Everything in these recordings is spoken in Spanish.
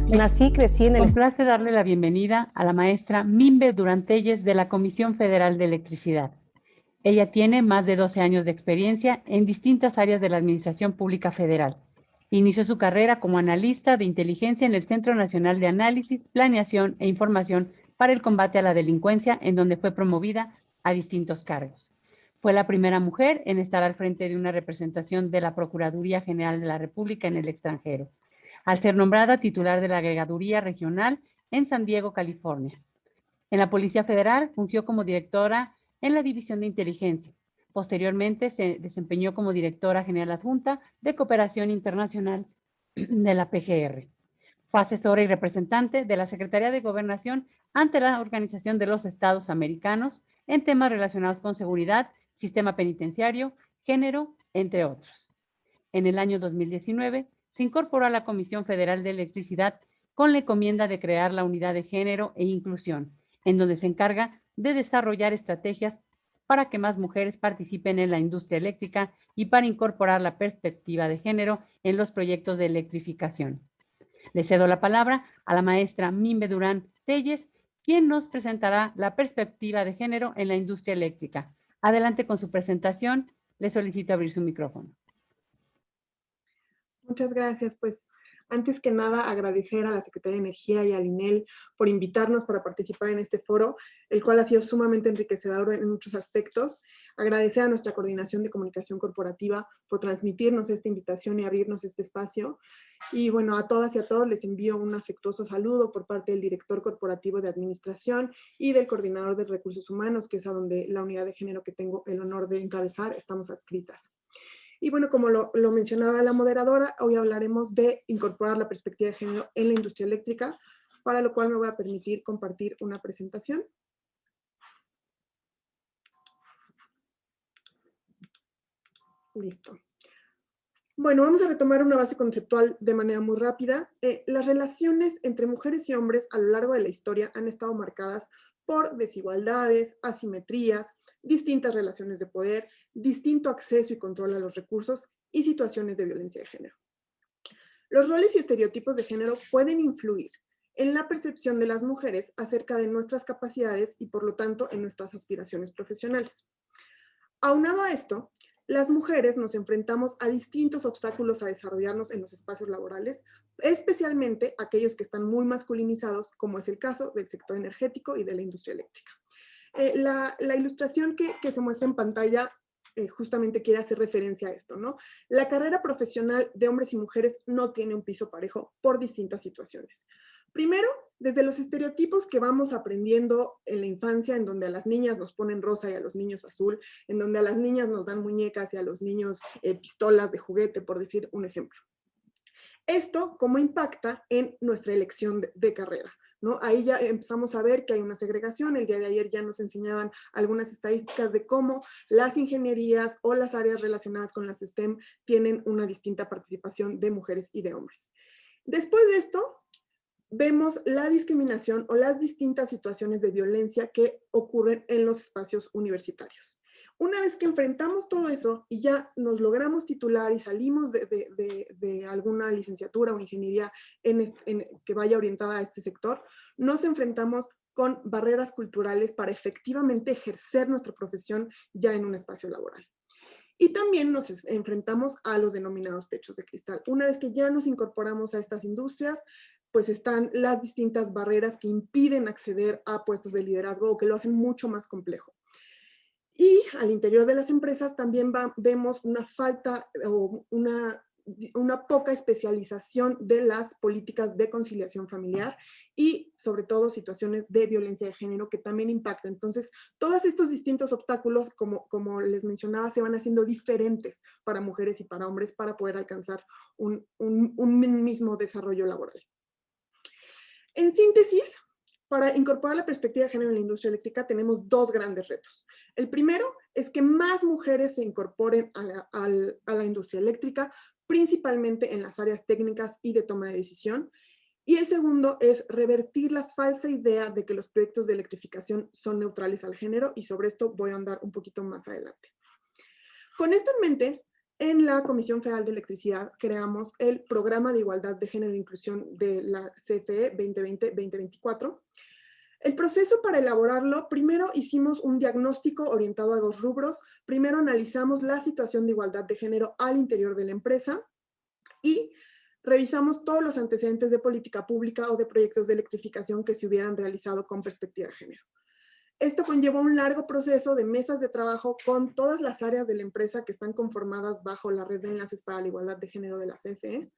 Nací, crecí en el... Complace darle la bienvenida a la maestra Mimbe Durán Telles de la Comisión Federal de Electricidad. Ella tiene más de 12 años de experiencia en distintas áreas de la Administración Pública Federal. Inició su carrera como analista de inteligencia en el Centro Nacional de Análisis, Planeación e Información para el Combate a la Delincuencia, en donde fue promovida a distintos cargos. Fue la primera mujer en estar al frente de una representación de la Procuraduría General de la República en el extranjero, al ser nombrada titular de la Agregaduría Regional en San Diego, California. En la Policía Federal fungió como directora en la División de Inteligencia. Posteriormente se desempeñó como directora general adjunta de Cooperación Internacional de la PGR. Fue asesora y representante de la Secretaría de Gobernación ante la Organización de los Estados Americanos en temas relacionados con seguridad, sistema penitenciario, género, entre otros. En el año 2019 se incorporó a la Comisión Federal de Electricidad con la encomienda de crear la Unidad de Género e Inclusión, en donde se encarga de desarrollar estrategias para que más mujeres participen en la industria eléctrica y para incorporar la perspectiva de género en los proyectos de electrificación. Le cedo la palabra a la maestra Mimbe Durán Telles, quien nos presentará la perspectiva de género en la industria eléctrica. Adelante con su presentación. Le solicito abrir su micrófono. Muchas gracias. Pues antes que nada agradecer a la Secretaría de Energía y al INEL por invitarnos para participar en este foro, el cual ha sido sumamente enriquecedor en muchos aspectos. Agradecer a nuestra Coordinación de Comunicación Corporativa por transmitirnos esta invitación y abrirnos este espacio. Y bueno, a todas y a todos les envío un afectuoso saludo por parte del Director Corporativo de Administración y del Coordinador de Recursos Humanos, que es a donde la unidad de género que tengo el honor de encabezar estamos adscritas. Y bueno, como lo mencionaba la moderadora, hoy hablaremos de incorporar la perspectiva de género en la industria eléctrica, para lo cual me voy a permitir compartir una presentación. Listo. Bueno, vamos a retomar una base conceptual de manera muy rápida. Las relaciones entre mujeres y hombres a lo largo de la historia han estado marcadas por desigualdades, asimetrías, distintas relaciones de poder, distinto acceso y control a los recursos y situaciones de violencia de género. Los roles y estereotipos de género pueden influir en la percepción de las mujeres acerca de nuestras capacidades y por lo tanto en nuestras aspiraciones profesionales. Aunado a esto, las mujeres nos enfrentamos a distintos obstáculos a desarrollarnos en los espacios laborales, especialmente aquellos que están muy masculinizados, como es el caso del sector energético y de la industria eléctrica. La ilustración que se muestra en pantalla justamente quiere hacer referencia a esto, ¿no? La carrera profesional de hombres y mujeres no tiene un piso parejo por distintas situaciones. Primero, desde los estereotipos que vamos aprendiendo en la infancia, en donde a las niñas nos ponen rosa y a los niños azul, en donde a las niñas nos dan muñecas y a los niños pistolas de juguete, por decir un ejemplo. Esto, ¿cómo impacta en nuestra elección de carrera? ¿No? Ahí ya empezamos a ver que hay una segregación. El día de ayer ya nos enseñaban algunas estadísticas de cómo las ingenierías o las áreas relacionadas con las STEM tienen una distinta participación de mujeres y de hombres. Después de esto, vemos la discriminación o las distintas situaciones de violencia que ocurren en los espacios universitarios. Una vez que enfrentamos todo eso y ya nos logramos titular y salimos de alguna licenciatura o ingeniería que vaya orientada a este sector, nos enfrentamos con barreras culturales para efectivamente ejercer nuestra profesión ya en un espacio laboral. Y también nos enfrentamos a los denominados techos de cristal. Una vez que ya nos incorporamos a estas industrias, pues están las distintas barreras que impiden acceder a puestos de liderazgo o que lo hacen mucho más complejo. Y al interior de las empresas también vemos una falta o una poca especialización de las políticas de conciliación familiar y sobre todo situaciones de violencia de género que también impactan. Entonces, todos estos distintos obstáculos, como les mencionaba, se van haciendo diferentes para mujeres y para hombres para poder alcanzar un mismo desarrollo laboral. En síntesis, para incorporar la perspectiva de género en la industria eléctrica tenemos dos grandes retos. El primero es que más mujeres se incorporen a la industria eléctrica, principalmente en las áreas técnicas y de toma de decisión. Y el segundo es revertir la falsa idea de que los proyectos de electrificación son neutrales al género, y sobre esto voy a andar un poquito más adelante. Con esto en mente, En la Comisión Federal de Electricidad creamos el Programa de Igualdad de Género e Inclusión de la CFE 2020-2024. El proceso para elaborarlo, primero hicimos un diagnóstico orientado a 2 rubros. Primero analizamos la situación de igualdad de género al interior de la empresa y revisamos todos los antecedentes de política pública o de proyectos de electrificación que se hubieran realizado con perspectiva de género. Esto conllevó un largo proceso de mesas de trabajo con todas las áreas de la empresa que están conformadas bajo la red de enlaces para la igualdad de género de la CFE,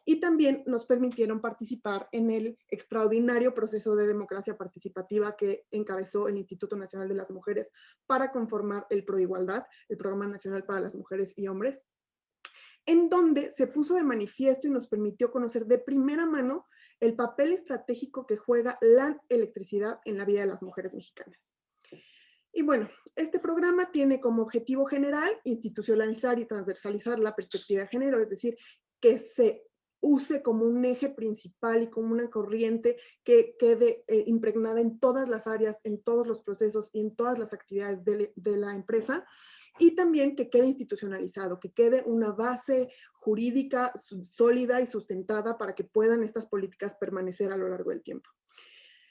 y también nos permitieron participar en el extraordinario proceso de democracia participativa que encabezó el Instituto Nacional de las Mujeres para conformar el ProIgualdad, el Programa Nacional para las Mujeres y Hombres, en donde se puso de manifiesto y nos permitió conocer de primera mano el papel estratégico que juega la electricidad en la vida de las mujeres mexicanas. Y bueno, este programa tiene como objetivo general institucionalizar y transversalizar la perspectiva de género, es decir, que se use como un eje principal y como una corriente que quede impregnada en todas las áreas, en todos los procesos y en todas las actividades de la empresa, y también que quede institucionalizado, que quede una base jurídica sólida y sustentada para que puedan estas políticas permanecer a lo largo del tiempo.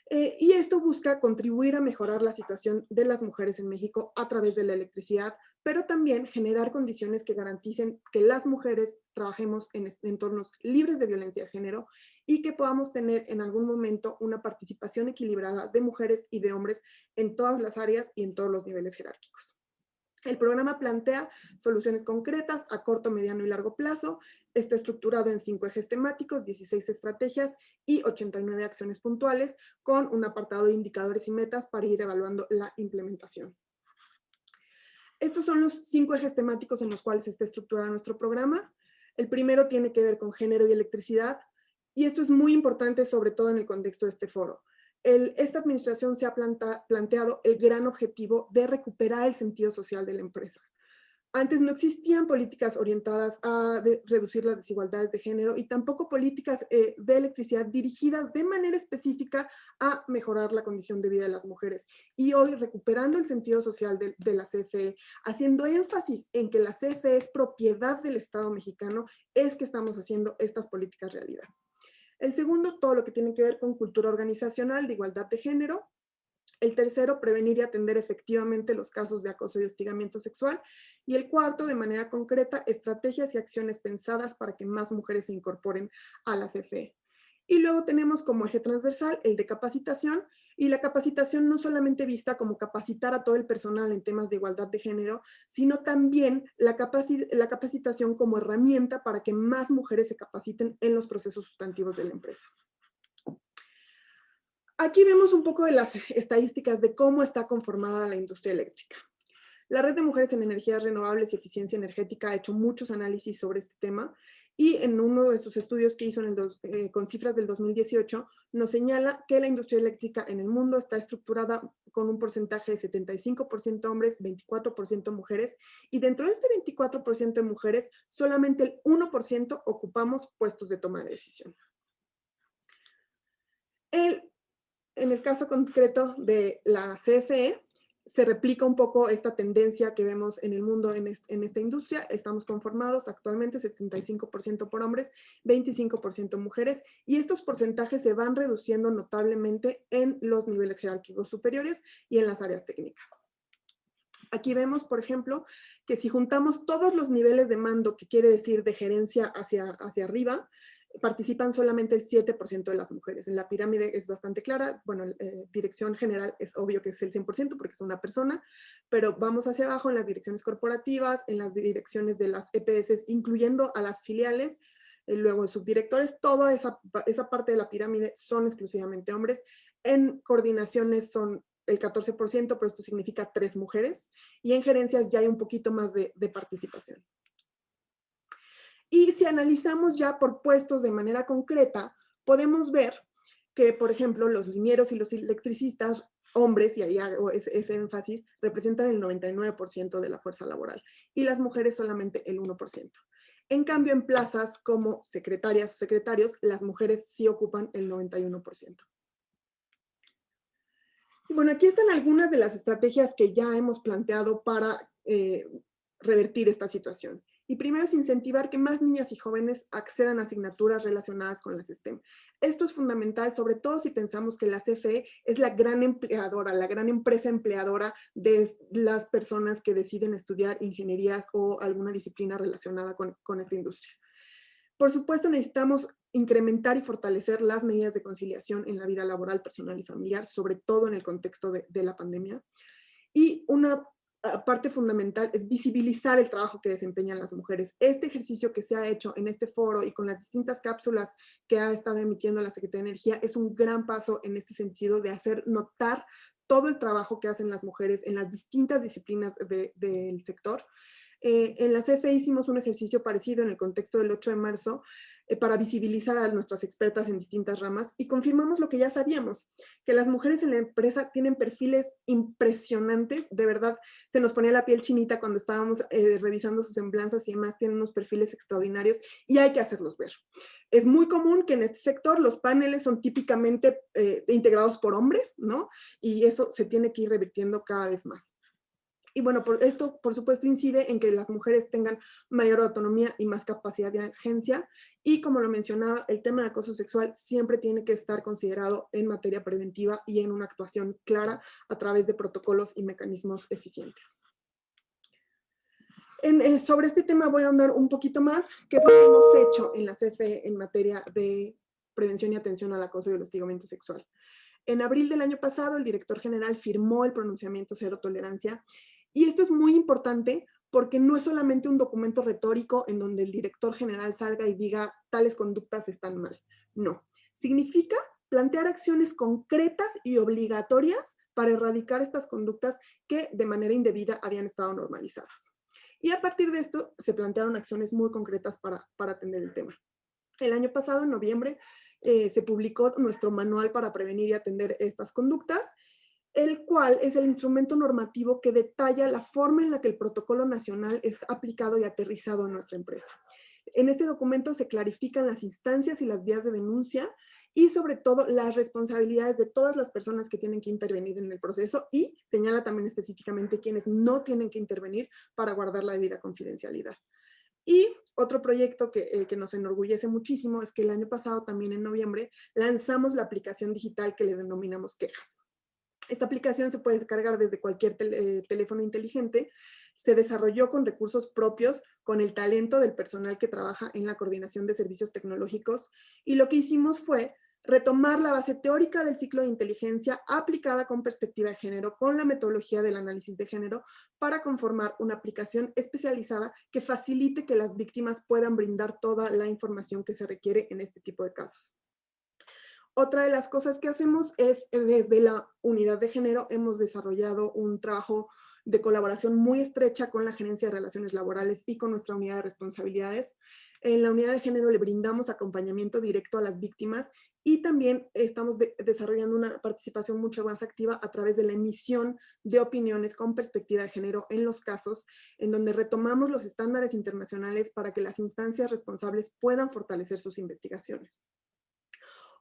Y esto busca contribuir a mejorar la situación de las mujeres en México a través de la electricidad, pero también generar condiciones que garanticen que las mujeres trabajemos en entornos libres de violencia de género y que podamos tener en algún momento una participación equilibrada de mujeres y de hombres en todas las áreas y en todos los niveles jerárquicos. El programa plantea soluciones concretas a corto, mediano y largo plazo. Está estructurado en 5 ejes temáticos, 16 estrategias y 89 acciones puntuales, con un apartado de indicadores y metas para ir evaluando la implementación. Estos son los 5 ejes temáticos en los cuales está estructurado nuestro programa. El primero tiene que ver con género y electricidad, y esto es muy importante, sobre todo en el contexto de este foro. Esta administración se ha planteado el gran objetivo de recuperar el sentido social de la empresa. Antes no existían políticas orientadas a reducir las desigualdades de género y tampoco políticas de electricidad dirigidas de manera específica a mejorar la condición de vida de las mujeres. Y hoy, recuperando el sentido social de la CFE, haciendo énfasis en que la CFE es propiedad del Estado mexicano, es que estamos haciendo estas políticas realidad. El segundo, todo lo que tiene que ver con cultura organizacional de igualdad de género. El tercero, prevenir y atender efectivamente los casos de acoso y hostigamiento sexual. Y el cuarto, de manera concreta, estrategias y acciones pensadas para que más mujeres se incorporen a la CFE. Y luego tenemos como eje transversal el de capacitación, y la capacitación no solamente vista como capacitar a todo el personal en temas de igualdad de género, sino también la capacitación como herramienta para que más mujeres se capaciten en los procesos sustantivos de la empresa. Aquí vemos un poco de las estadísticas de cómo está conformada la industria eléctrica. La Red de Mujeres en Energías Renovables y Eficiencia Energética ha hecho muchos análisis sobre este tema, y en uno de sus estudios que hizo con cifras del 2018 nos señala que la industria eléctrica en el mundo está estructurada con un porcentaje de 75% hombres, 24% mujeres, y dentro de este 24% de mujeres, solamente el 1% ocupamos puestos de toma de decisión. En el caso concreto de la CFE, se replica un poco esta tendencia que vemos en el mundo en esta industria. Estamos conformados actualmente 75% por hombres, 25% mujeres, y estos porcentajes se van reduciendo notablemente en los niveles jerárquicos superiores y en las áreas técnicas. Aquí vemos, por ejemplo, que si juntamos todos los niveles de mando, que quiere decir de gerencia hacia arriba, participan solamente el 7% de las mujeres. En la pirámide es bastante clara. Bueno, dirección general es obvio que es el 100% porque es una persona, pero vamos hacia abajo en las direcciones corporativas, en las direcciones de las EPS, incluyendo a las filiales, luego en subdirectores, toda esa parte de la pirámide son exclusivamente hombres. En coordinaciones son el 14%, pero esto significa 3 mujeres, y en gerencias ya hay un poquito más de participación. Y si analizamos ya por puestos de manera concreta, podemos ver que, por ejemplo, los linieros y los electricistas, hombres, y ahí hago ese énfasis, representan el 99% de la fuerza laboral, y las mujeres solamente el 1%. En cambio, en plazas como secretarias o secretarios, las mujeres sí ocupan el 91%. Y bueno, aquí están algunas de las estrategias que ya hemos planteado para revertir esta situación. Y primero es incentivar que más niñas y jóvenes accedan a asignaturas relacionadas con las STEM. Esto es fundamental, sobre todo si pensamos que la CFE es la gran empleadora, la gran empresa empleadora de las personas que deciden estudiar ingenierías o alguna disciplina relacionada con esta industria. Por supuesto, necesitamos incrementar y fortalecer las medidas de conciliación en la vida laboral, personal y familiar, sobre todo en el contexto de la pandemia. Y una parte fundamental es visibilizar el trabajo que desempeñan las mujeres. Este ejercicio que se ha hecho en este foro y con las distintas cápsulas que ha estado emitiendo la Secretaría de Energía es un gran paso en este sentido de hacer notar todo el trabajo que hacen las mujeres en las distintas disciplinas del sector. En la CFE hicimos un ejercicio parecido en el contexto del 8 de marzo para visibilizar a nuestras expertas en distintas ramas y confirmamos lo que ya sabíamos, que las mujeres en la empresa tienen perfiles impresionantes, de verdad se nos ponía la piel chinita cuando estábamos revisando sus semblanzas y demás, tienen unos perfiles extraordinarios y hay que hacerlos ver. Es muy común que en este sector los paneles son típicamente integrados por hombres, ¿no? Y eso se tiene que ir revirtiendo cada vez más. Y bueno, esto, por supuesto, incide en que las mujeres tengan mayor autonomía y más capacidad de agencia. Y como lo mencionaba, el tema de acoso sexual siempre tiene que estar considerado en materia preventiva y en una actuación clara a través de protocolos y mecanismos eficientes. Sobre este tema voy a ahondar un poquito más, que es lo que hemos hecho en la CFE en materia de prevención y atención al acoso y el hostigamiento sexual. En abril del año pasado, el director general firmó el pronunciamiento Cero Tolerancia. Y esto es muy importante porque no es solamente un documento retórico en donde el director general salga y diga tales conductas están mal. No. Significa plantear acciones concretas y obligatorias para erradicar estas conductas que de manera indebida habían estado normalizadas. Y a partir de esto se plantearon acciones muy concretas para atender el tema. El año pasado, en noviembre, se publicó nuestro manual para prevenir y atender estas conductas, el cual es el instrumento normativo que detalla la forma en la que el protocolo nacional es aplicado y aterrizado en nuestra empresa. En este documento se clarifican las instancias y las vías de denuncia y sobre todo las responsabilidades de todas las personas que tienen que intervenir en el proceso y señala también específicamente quienes no tienen que intervenir para guardar la debida confidencialidad. Y otro proyecto que nos enorgullece muchísimo es que el año pasado, también en noviembre, lanzamos la aplicación digital que le denominamos Quejas. Esta aplicación se puede descargar desde cualquier teléfono inteligente. Se desarrolló con recursos propios, con el talento del personal que trabaja en la coordinación de servicios tecnológicos. Y lo que hicimos fue retomar la base teórica del ciclo de inteligencia aplicada con perspectiva de género, con la metodología del análisis de género, para conformar una aplicación especializada que facilite que las víctimas puedan brindar toda la información que se requiere en este tipo de casos. Otra de las cosas que hacemos es, desde la unidad de género, hemos desarrollado un trabajo de colaboración muy estrecha con la Gerencia de Relaciones Laborales y con nuestra unidad de responsabilidades. En la unidad de género le brindamos acompañamiento directo a las víctimas y también estamos desarrollando una participación mucho más activa a través de la emisión de opiniones con perspectiva de género en los casos en donde retomamos los estándares internacionales para que las instancias responsables puedan fortalecer sus investigaciones.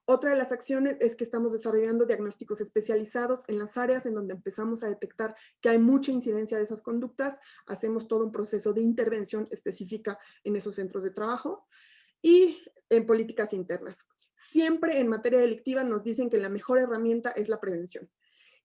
Otra de las acciones es que estamos desarrollando diagnósticos especializados en las áreas en donde empezamos a detectar que hay mucha incidencia de esas conductas. Hacemos todo un proceso de intervención específica en esos centros de trabajo y en políticas internas. Siempre en materia delictiva nos dicen que la mejor herramienta es la prevención.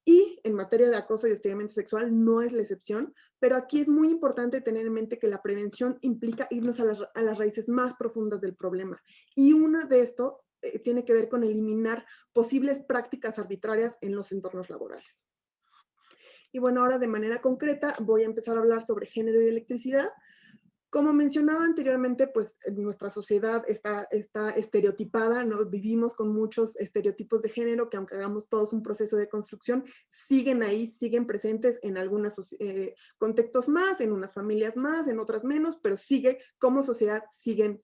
Y en materia de acoso y hostigamiento sexual no es la excepción, pero aquí es muy importante tener en mente que la prevención implica irnos a las raíces más profundas del problema. Y una de esto tiene que ver con eliminar posibles prácticas arbitrarias en los entornos laborales. Y bueno, ahora de manera concreta voy a empezar a hablar sobre género y electricidad. Como mencionaba anteriormente, pues nuestra sociedad está estereotipada, ¿no? Vivimos con muchos estereotipos de género que aunque hagamos todos un proceso de construcción, siguen ahí, siguen presentes en algunos contextos más, en unas familias más, en otras menos, pero como sociedad siguen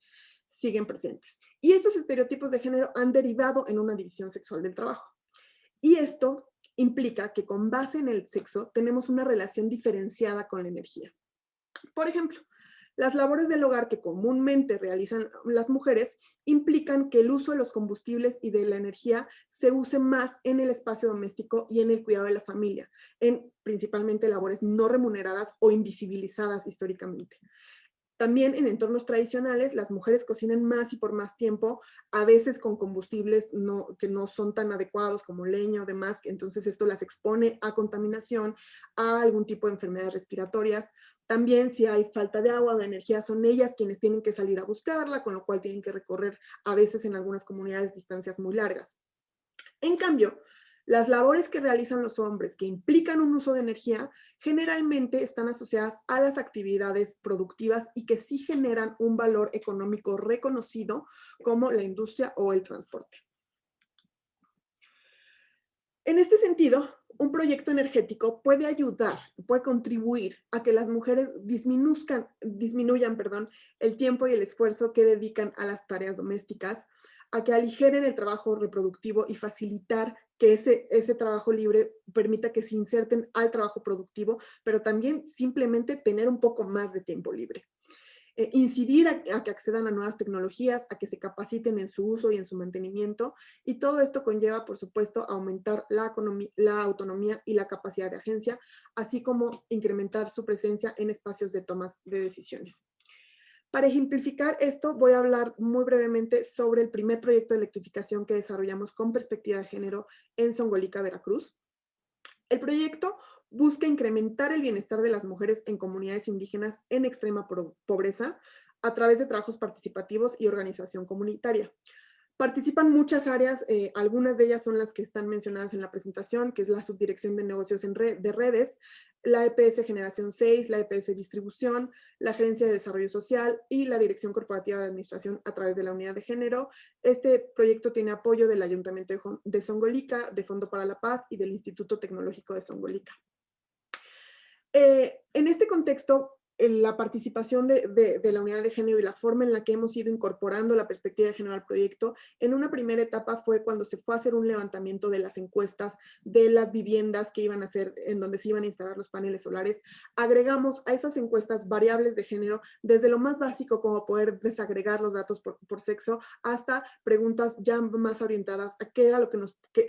presentes. Y estos estereotipos de género han derivado en una división sexual del trabajo. Y esto implica que con base en el sexo tenemos una relación diferenciada con la energía. Por ejemplo, las labores del hogar que comúnmente realizan las mujeres implican que el uso de los combustibles y de la energía se use más en el espacio doméstico y en el cuidado de la familia, en principalmente labores no remuneradas o invisibilizadas históricamente. También en entornos tradicionales, las mujeres cocinan más y por más tiempo, a veces con combustibles que no son tan adecuados como leña o demás, entonces esto las expone a contaminación, a algún tipo de enfermedades respiratorias. También si hay falta de agua o de energía, son ellas quienes tienen que salir a buscarla, con lo cual tienen que recorrer a veces en algunas comunidades distancias muy largas. En cambio, las labores que realizan los hombres que implican un uso de energía generalmente están asociadas a las actividades productivas y que sí generan un valor económico reconocido como la industria o el transporte. En este sentido, un proyecto energético puede ayudar, puede contribuir a que las mujeres disminuyan el tiempo y el esfuerzo que dedican a las tareas domésticas, a que aligeren el trabajo reproductivo y facilitar que ese trabajo libre permita que se inserten al trabajo productivo, pero también simplemente tener un poco más de tiempo libre. Incidir a que accedan a nuevas tecnologías, a que se capaciten en su uso y en su mantenimiento, y todo esto conlleva, por supuesto, aumentar la autonomía y la capacidad de agencia, así como incrementar su presencia en espacios de tomas de decisiones. Para ejemplificar esto, voy a hablar muy brevemente sobre el primer proyecto de electrificación que desarrollamos con perspectiva de género en Zongolica, Veracruz. El proyecto busca incrementar el bienestar de las mujeres en comunidades indígenas en extrema pobreza a través de trabajos participativos y organización comunitaria. Participan muchas áreas, algunas de ellas son las que están mencionadas en la presentación, que es la Subdirección de Negocios de Redes, la EPS Generación 6, la EPS Distribución, la Gerencia de Desarrollo Social y la Dirección Corporativa de Administración a través de la Unidad de Género. Este proyecto tiene apoyo del Ayuntamiento de Zongolica, de Fondo para la Paz y del Instituto Tecnológico de Zongolica. En este contexto, la participación de la unidad de género y la forma en la que hemos ido incorporando la perspectiva de género al proyecto, en una primera etapa fue cuando se fue a hacer un levantamiento de las encuestas de las viviendas que iban a ser, en donde se iban a instalar los paneles solares. Agregamos a esas encuestas variables de género, desde lo más básico como poder desagregar los datos por sexo, hasta preguntas ya más orientadas a qué era lo que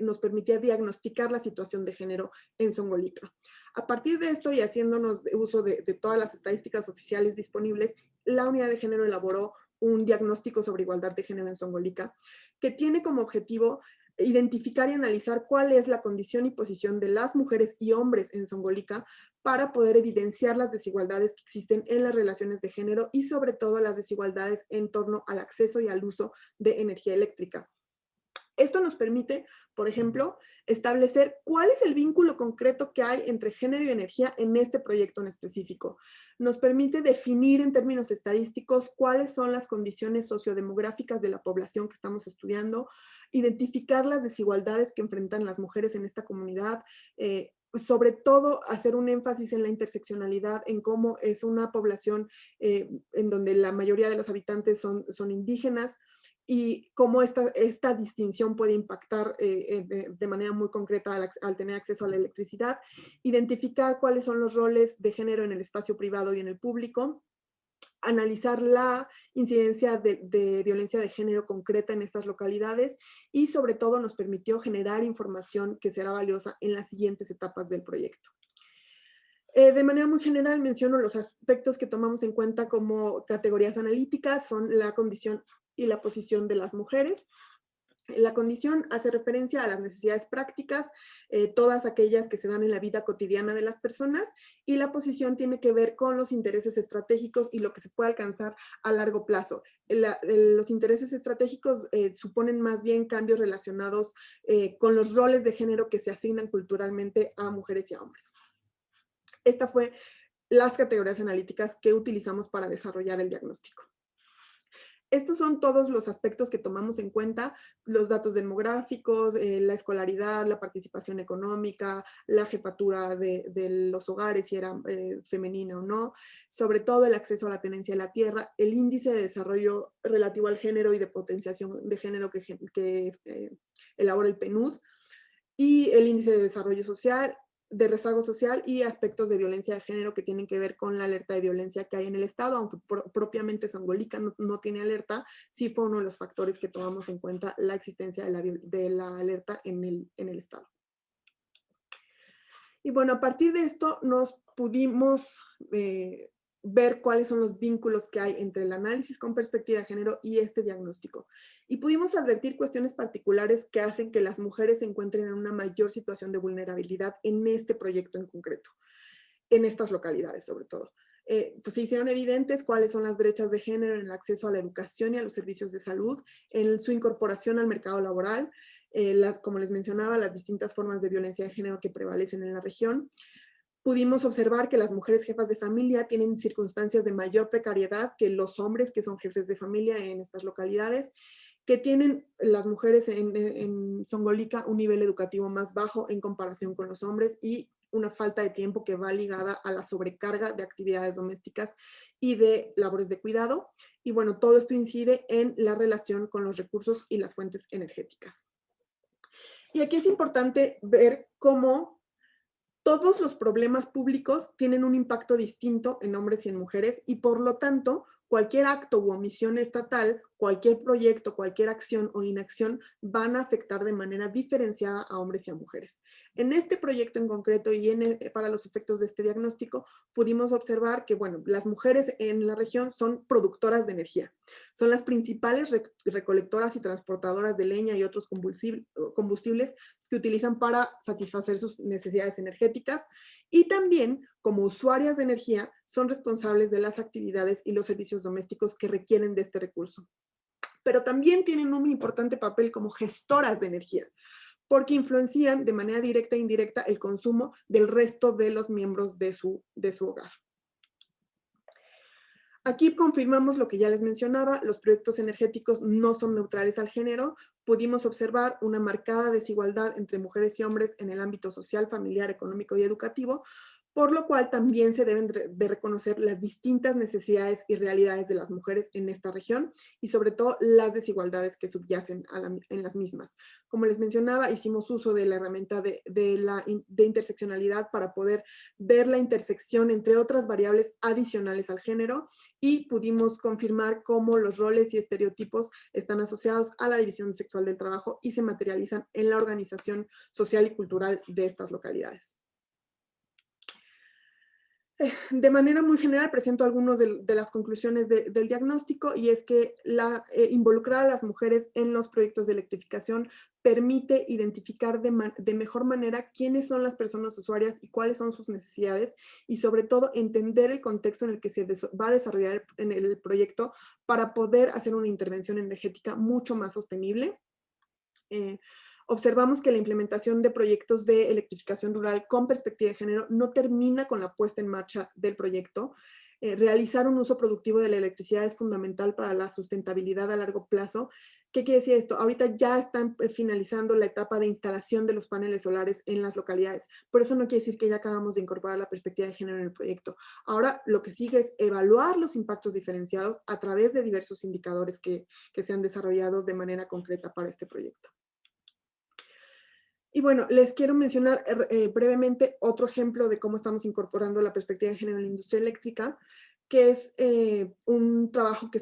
nos permitía diagnosticar la situación de género en Zongolica. A partir de esto y haciéndonos uso de todas las estadísticas oficiales disponibles, la unidad de género elaboró un diagnóstico sobre igualdad de género en Zongolica, que tiene como objetivo identificar y analizar cuál es la condición y posición de las mujeres y hombres en Zongolica para poder evidenciar las desigualdades que existen en las relaciones de género y sobre todo las desigualdades en torno al acceso y al uso de energía eléctrica. Esto nos permite, por ejemplo, establecer cuál es el vínculo concreto que hay entre género y energía en este proyecto en específico. Nos permite definir en términos estadísticos cuáles son las condiciones sociodemográficas de la población que estamos estudiando, identificar las desigualdades que enfrentan las mujeres en esta comunidad, sobre todo hacer un énfasis en la interseccionalidad, en cómo es una población en donde la mayoría de los habitantes son indígenas, y cómo esta distinción puede impactar de manera muy concreta al tener acceso a la electricidad, identificar cuáles son los roles de género en el espacio privado y en el público, analizar la incidencia de violencia de género concreta en estas localidades y sobre todo nos permitió generar información que será valiosa en las siguientes etapas del proyecto. De manera muy general menciono los aspectos que tomamos en cuenta como categorías analíticas, son la condición y la posición de las mujeres. La condición hace referencia a las necesidades prácticas, todas aquellas que se dan en la vida cotidiana de las personas, y la posición tiene que ver con los intereses estratégicos y lo que se puede alcanzar a largo plazo. Los intereses estratégicos suponen más bien cambios relacionados con los roles de género que se asignan culturalmente a mujeres y a hombres. Esta fue las categorías analíticas que utilizamos para desarrollar el diagnóstico. Estos son todos los aspectos que tomamos en cuenta, los datos demográficos, la escolaridad, la participación económica, la jefatura de los hogares, si era femenina o no, sobre todo el acceso a la tenencia de la tierra, el índice de desarrollo relativo al género y de potenciación de género que elabora el PNUD, y el índice de desarrollo social, de rezago social y aspectos de violencia de género que tienen que ver con la alerta de violencia que hay en el estado, aunque propiamente Zongolica no tiene alerta, sí fue uno de los factores que tomamos en cuenta la existencia de la alerta en el estado. Y bueno, a partir de esto nos pudimos ver cuáles son los vínculos que hay entre el análisis con perspectiva de género y este diagnóstico. Y pudimos advertir cuestiones particulares que hacen que las mujeres se encuentren en una mayor situación de vulnerabilidad en este proyecto en concreto, en estas localidades sobre todo. Pues se hicieron evidentes cuáles son las brechas de género en el acceso a la educación y a los servicios de salud, en su incorporación al mercado laboral, como les mencionaba, las distintas formas de violencia de género que prevalecen en la región. Pudimos observar que las mujeres jefas de familia tienen circunstancias de mayor precariedad que los hombres que son jefes de familia en estas localidades, que tienen las mujeres en Zongolica un nivel educativo más bajo en comparación con los hombres y una falta de tiempo que va ligada a la sobrecarga de actividades domésticas y de labores de cuidado. Y bueno, todo esto incide en la relación con los recursos y las fuentes energéticas. Y aquí es importante ver cómo todos los problemas públicos tienen un impacto distinto en hombres y en mujeres y por lo tanto cualquier acto u omisión estatal, cualquier proyecto, cualquier acción o inacción van a afectar de manera diferenciada a hombres y a mujeres. En este proyecto en concreto y para los efectos de este diagnóstico pudimos observar que, bueno, las mujeres en la región son productoras de energía. Son las principales recolectoras y transportadoras de leña y otros combustibles que utilizan para satisfacer sus necesidades energéticas y también como usuarias de energía son responsables de las actividades y los servicios domésticos que requieren de este recurso. Pero también tienen un importante papel como gestoras de energía, porque influencian de manera directa e indirecta el consumo del resto de los miembros de su hogar. Aquí confirmamos lo que ya les mencionaba, los proyectos energéticos no son neutrales al género. Pudimos observar una marcada desigualdad entre mujeres y hombres en el ámbito social, familiar, económico y educativo, por lo cual también se deben de reconocer las distintas necesidades y realidades de las mujeres en esta región y sobre todo las desigualdades que subyacen en las mismas. Como les mencionaba, hicimos uso de la herramienta de interseccionalidad para poder ver la intersección entre otras variables adicionales al género y pudimos confirmar cómo los roles y estereotipos están asociados a la división sexual del trabajo y se materializan en la organización social y cultural de estas localidades. De manera muy general presento algunas de las conclusiones del diagnóstico y es que involucrar a las mujeres en los proyectos de electrificación permite identificar de mejor manera quiénes son las personas usuarias y cuáles son sus necesidades y sobre todo entender el contexto en el que se va a desarrollar en el proyecto para poder hacer una intervención energética mucho más sostenible. Observamos que la implementación de proyectos de electrificación rural con perspectiva de género no termina con la puesta en marcha del proyecto. Realizar un uso productivo de la electricidad es fundamental para la sustentabilidad a largo plazo. ¿Qué quiere decir esto? Ahorita ya están finalizando la etapa de instalación de los paneles solares en las localidades, pero eso no quiere decir que ya acabamos de incorporar la perspectiva de género en el proyecto. Ahora lo que sigue es evaluar los impactos diferenciados a través de diversos indicadores que se han desarrollado de manera concreta para este proyecto. Y bueno, les quiero mencionar brevemente otro ejemplo de cómo estamos incorporando la perspectiva de género en la industria eléctrica, que es un trabajo que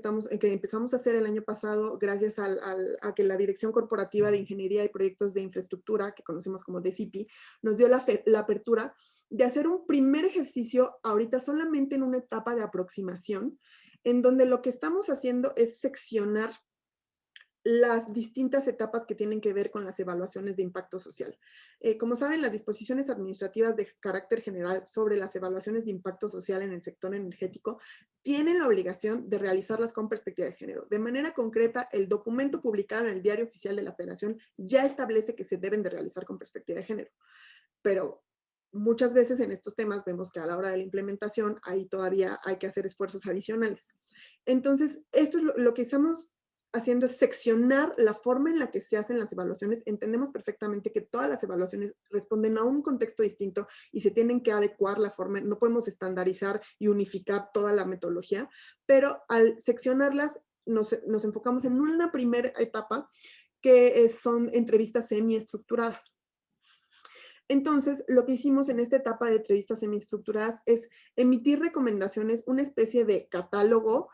empezamos a hacer el año pasado gracias a que la Dirección Corporativa de Ingeniería y Proyectos de Infraestructura, que conocemos como DCIPI, nos dio la apertura de hacer un primer ejercicio ahorita solamente en una etapa de aproximación, en donde lo que estamos haciendo es seccionar las distintas etapas que tienen que ver con las evaluaciones de impacto social. Como saben, las disposiciones administrativas de carácter general sobre las evaluaciones de impacto social en el sector energético tienen la obligación de realizarlas con perspectiva de género. De manera concreta, el documento publicado en el Diario Oficial de la Federación ya establece que se deben de realizar con perspectiva de género. Pero muchas veces en estos temas vemos que a la hora de la implementación ahí todavía hay que hacer esfuerzos adicionales. Entonces, esto es lo que estamos haciendo es seccionar la forma en la que se hacen las evaluaciones. Entendemos perfectamente que todas las evaluaciones responden a un contexto distinto y se tienen que adecuar la forma, no podemos estandarizar y unificar toda la metodología, pero al seccionarlas nos enfocamos en una primera etapa que son entrevistas semiestructuradas. Entonces, lo que hicimos en esta etapa de entrevistas semiestructuradas es emitir recomendaciones, una especie de catálogo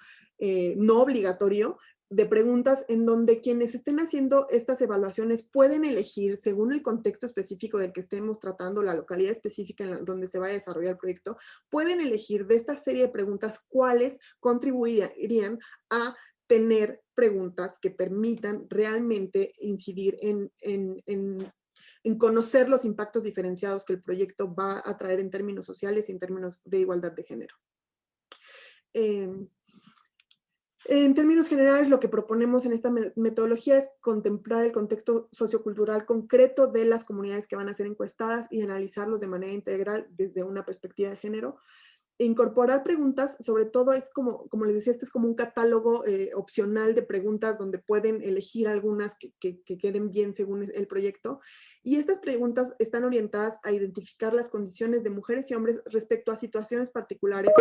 no obligatorio, de preguntas en donde quienes estén haciendo estas evaluaciones pueden elegir, según el contexto específico del que estemos tratando, la localidad específica en donde se vaya a desarrollar el proyecto, pueden elegir de esta serie de preguntas cuáles contribuirían a tener preguntas que permitan realmente incidir en conocer los impactos diferenciados que el proyecto va a traer en términos sociales y en términos de igualdad de género. En términos generales, lo que proponemos en esta metodología es contemplar el contexto sociocultural concreto de las comunidades que van a ser encuestadas y analizarlos de manera integral desde una perspectiva de género. Incorporar preguntas, sobre todo es como les decía, este es como un catálogo opcional de preguntas donde pueden elegir algunas que queden bien según el proyecto. Y estas preguntas están orientadas a identificar las condiciones de mujeres y hombres respecto a situaciones particulares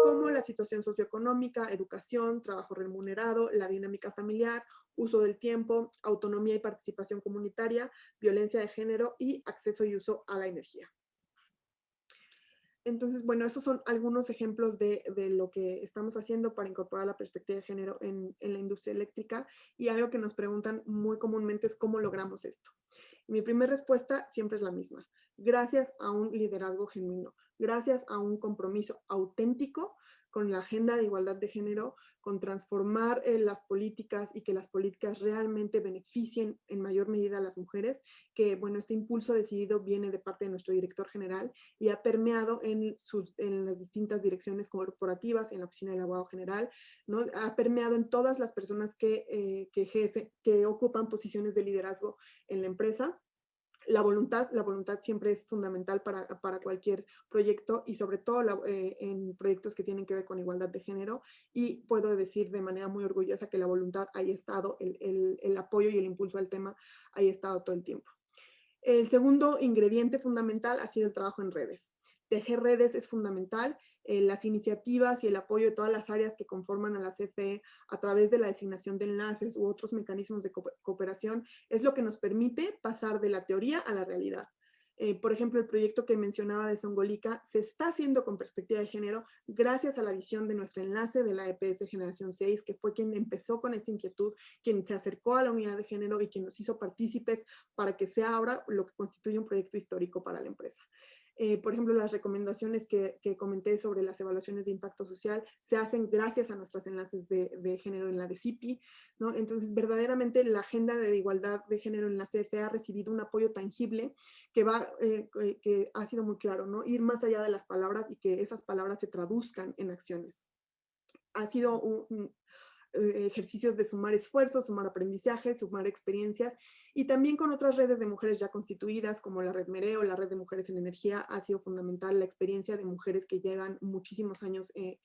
como la situación socioeconómica, educación, trabajo remunerado, la dinámica familiar, uso del tiempo, autonomía y participación comunitaria, violencia de género y acceso y uso a la energía. Entonces, bueno, esos son algunos ejemplos de lo que estamos haciendo para incorporar la perspectiva de género en la industria eléctrica, y algo que nos preguntan muy comúnmente es cómo logramos esto. Y mi primera respuesta siempre es la misma: gracias a un liderazgo genuino, gracias a un compromiso auténtico con la agenda de igualdad de género, con transformar las políticas y que las políticas realmente beneficien en mayor medida a las mujeres, que bueno, este impulso decidido viene de parte de nuestro director general y ha permeado en las distintas direcciones corporativas, en la oficina del abogado general, ¿no? Ha permeado en todas las personas que ocupan posiciones de liderazgo en la empresa. La voluntad siempre es fundamental para cualquier proyecto, y sobre todo en proyectos que tienen que ver con igualdad de género, y puedo decir de manera muy orgullosa que la voluntad ahí ha estado, el apoyo y el impulso al tema ahí ha estado todo el tiempo. El segundo ingrediente fundamental ha sido el trabajo en redes. Tejer redes es fundamental. Las iniciativas y el apoyo de todas las áreas que conforman a la CFE a través de la designación de enlaces u otros mecanismos de cooperación es lo que nos permite pasar de la teoría a la realidad. Por ejemplo, el proyecto que mencionaba de Songolica se está haciendo con perspectiva de género gracias a la visión de nuestro enlace de la EPS Generación 6, que fue quien empezó con esta inquietud, quien se acercó a la unidad de género y quien nos hizo partícipes para que sea ahora lo que constituye un proyecto histórico para la empresa. Por ejemplo, las recomendaciones que comenté sobre las evaluaciones de impacto social se hacen gracias a nuestros enlaces de género en la DCIPI, ¿no? Entonces, verdaderamente la agenda de igualdad de género en la CFE ha recibido un apoyo tangible que ha sido muy claro, ¿no? Ir más allá de las palabras y que esas palabras se traduzcan en acciones. Ha sido ejercicios de sumar esfuerzos, sumar aprendizajes, sumar experiencias, y también con otras redes de mujeres ya constituidas, como la Red Mereo, la Red de Mujeres en Energía. Ha sido fundamental la experiencia de mujeres que llevan muchísimos años en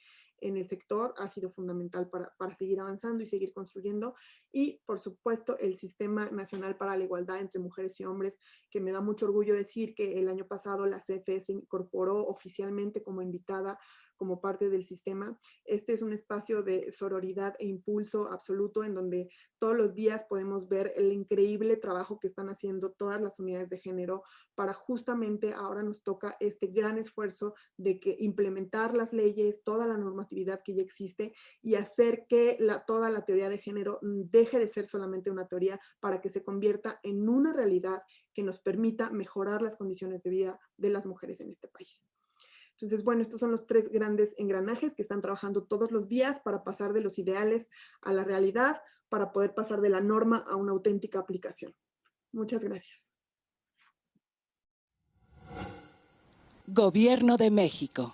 el sector, ha sido fundamental para seguir avanzando y seguir construyendo. Y, por supuesto, el Sistema Nacional para la Igualdad entre Mujeres y Hombres, que me da mucho orgullo decir que el año pasado la CFE se incorporó oficialmente como invitada, como parte del sistema. Este es un espacio de sororidad e impulso absoluto, en donde todos los días podemos ver el increíble trabajo que están haciendo todas las unidades de género para justamente ahora nos toca este gran esfuerzo de implementar las leyes, toda la normatividad que ya existe, y hacer que toda la teoría de género deje de ser solamente una teoría para que se convierta en una realidad que nos permita mejorar las condiciones de vida de las mujeres en este país. Entonces, bueno, estos son los 3 grandes engranajes que están trabajando todos los días para pasar de los ideales a la realidad, para poder pasar de la norma a una auténtica aplicación. Muchas gracias. Gobierno de México.